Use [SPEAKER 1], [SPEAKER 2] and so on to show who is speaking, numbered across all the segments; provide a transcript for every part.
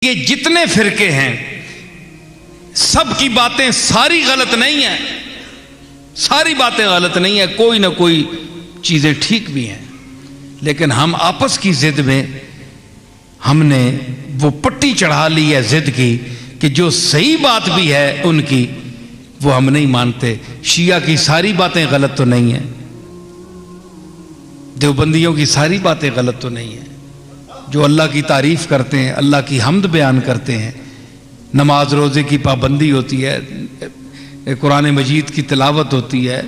[SPEAKER 1] یہ جتنے فرقے ہیں سب کی باتیں ساری غلط نہیں ہیں، ساری باتیں غلط نہیں ہیں، کوئی نہ کوئی چیزیں ٹھیک بھی ہیں، لیکن ہم آپس کی ضد میں ہم نے وہ پٹی چڑھا لی ہے ضد کی کہ جو صحیح بات بھی ہے ان کی وہ ہم نہیں مانتے۔ شیعہ کی ساری باتیں غلط تو نہیں ہیں، دیوبندیوں کی ساری باتیں غلط تو نہیں ہیں، جو اللہ کی تعریف کرتے ہیں، اللہ کی حمد بیان کرتے ہیں، نماز روزے کی پابندی ہوتی ہے، قرآن مجید کی تلاوت ہوتی ہے،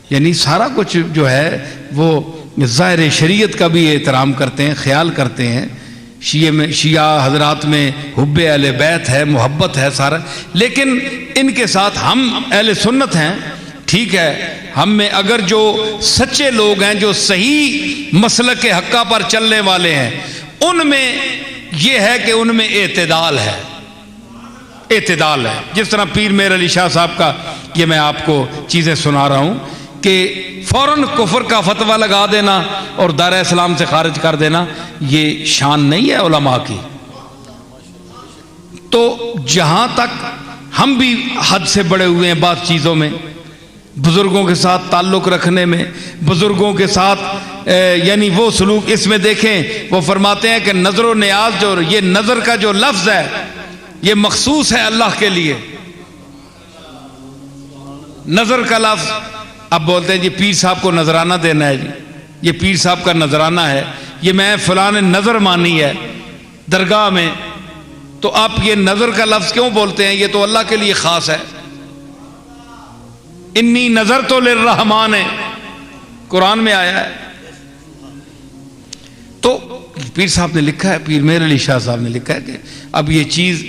[SPEAKER 1] یعنی سارا کچھ جو ہے وہ ظاہر شریعت کا بھی احترام کرتے ہیں، خیال کرتے ہیں۔ شیعہ حضرات میں حب اہل بیت ہے، محبت ہے سارا، لیکن ان کے ساتھ ہم اہل سنت ہیں، ٹھیک ہے، ہم میں اگر جو سچے لوگ ہیں، جو صحیح مسلک کے حقہ پر چلنے والے ہیں، ان میں یہ ہے کہ ان میں اعتدال ہے، اعتدال ہے۔ جس طرح پیر میر علی شاہ صاحب کا یہ میں آپ کو چیزیں سنا رہا ہوں کہ فوراً کفر کا فتویٰ لگا دینا اور دائرہ اسلام سے خارج کر دینا یہ شان نہیں ہے علماء کی۔ تو جہاں تک ہم بھی حد سے بڑے ہوئے ہیں بعض چیزوں میں، بزرگوں کے ساتھ تعلق رکھنے میں، بزرگوں کے ساتھ یعنی وہ سلوک، اس میں دیکھیں وہ فرماتے ہیں کہ نظر و نیاز، جو یہ نظر کا جو لفظ ہے یہ مخصوص ہے اللہ کے لیے، نظر کا لفظ۔ اب بولتے ہیں جی پیر صاحب کو نظرانہ دینا ہے، جی یہ پیر صاحب کا نظرانہ ہے، یہ میں فلاں نے نظر مانی ہے درگاہ میں، تو آپ یہ نظر کا لفظ کیوں بولتے ہیں؟ یہ تو اللہ کے لیے خاص ہے۔ انی نظر تو للرحمان ہے، قرآن میں آیا ہے۔ تو پیر صاحب نے لکھا ہے، پیر میر علی شاہ صاحب نے لکھا ہے کہ اب یہ چیز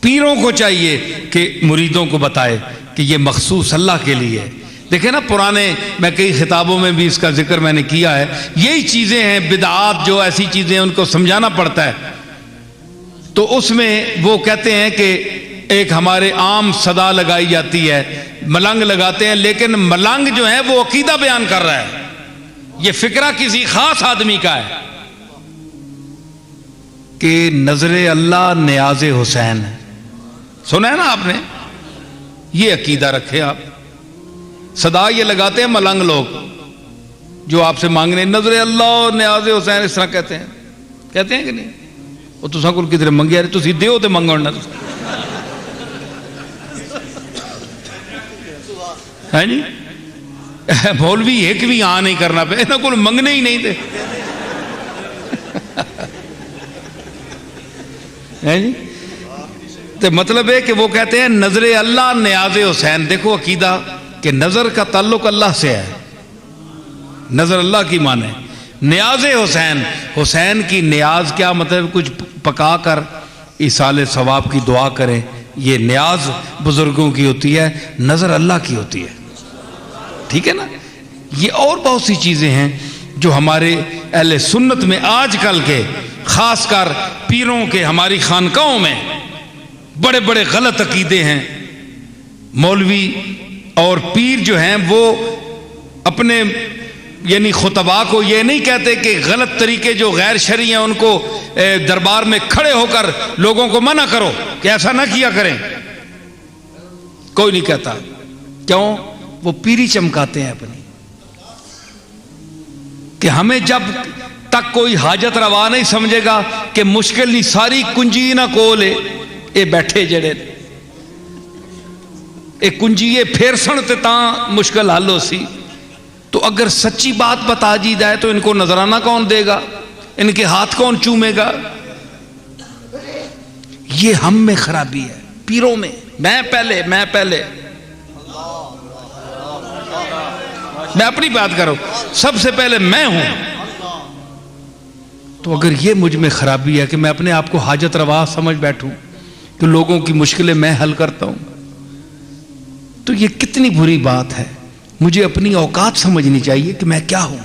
[SPEAKER 1] پیروں کو چاہیے کہ مریدوں کو بتائے کہ یہ مخصوص اللہ کے لیے ہے۔ دیکھیں نا پرانے، میں کئی خطابوں میں بھی اس کا ذکر میں نے کیا ہے، یہی چیزیں ہیں بدعات، جو ایسی چیزیں ان کو سمجھانا پڑتا ہے۔ تو اس میں وہ کہتے ہیں کہ ایک ہمارے عام صدا لگائی جاتی ہے، ملنگ لگاتے ہیں، لیکن ملنگ جو ہے وہ عقیدہ بیان کر رہا ہے، یہ فکرہ کسی خاص آدمی کا ہے کہ نظر اللہ نیاز حسین ہے، سنا ہے نا آپ نے؟ یہ عقیدہ رکھے آپ۔ صدا یہ لگاتے ہیں ملنگ لوگ جو آپ سے مانگنے، نظر اللہ نیاز حسین، اس طرح کہتے ہیں کہ نہیں؟ وہ تو سب کو کدھر منگے آ رہے، تو دیو تے منگو نہ ہے جی، مولوی ایک بھی آ نہیں کرنا پہ، انہوں کو منگنے ہی نہیں تھے ہے جی۔ تو مطلب ہے کہ وہ کہتے ہیں نظر اللہ نیاز حسین۔ دیکھو عقیدہ کہ نظر کا تعلق اللہ سے ہے، نظر اللہ کی مانے، نیاز حسین، حسین کی نیاز کیا مطلب؟ کچھ پکا کر ایصال ثواب کی دعا کریں، یہ نیاز بزرگوں کی ہوتی ہے، نظر اللہ کی ہوتی ہے، ٹھیک ہے نا؟ یہ اور بہت سی چیزیں ہیں جو ہمارے اہل سنت میں آج کل کے، خاص کر پیروں کے، ہماری خانقاہوں میں بڑے بڑے غلط عقیدے ہیں۔ مولوی اور پیر جو ہیں وہ اپنے یعنی خطباء کو یہ نہیں کہتے کہ غلط طریقے جو غیر شرعی ہیں ان کو دربار میں کھڑے ہو کر لوگوں کو منع کرو کہ ایسا نہ کیا کریں، کوئی نہیں کہتا۔ کیوں؟ وہ پیری چمکاتے ہیں اپنی، کہ ہمیں جب تک کوئی حاجت روا نہیں سمجھے گا کہ مشکل نہیں ساری کنجی نہ کولے، اے بیٹھے جڑے اے کنجیے پھیر سنتے تاں مشکل حل ہو سی۔ تو اگر سچی بات بتا جی جائے تو ان کو نظرانہ کون دے گا؟ ان کے ہاتھ کون چومے گا؟ یہ ہم میں خرابی ہے، پیروں میں، میں پہلے میں اپنی بات کروں، سب سے پہلے میں ہوں۔ تو اگر یہ مجھ میں خرابی ہے کہ میں اپنے آپ کو حاجت روا سمجھ بیٹھوں کہ لوگوں کی مشکلیں میں حل کرتا ہوں، تو یہ کتنی بری بات ہے۔ مجھے اپنی اوقات سمجھنی چاہیے کہ میں کیا ہوں۔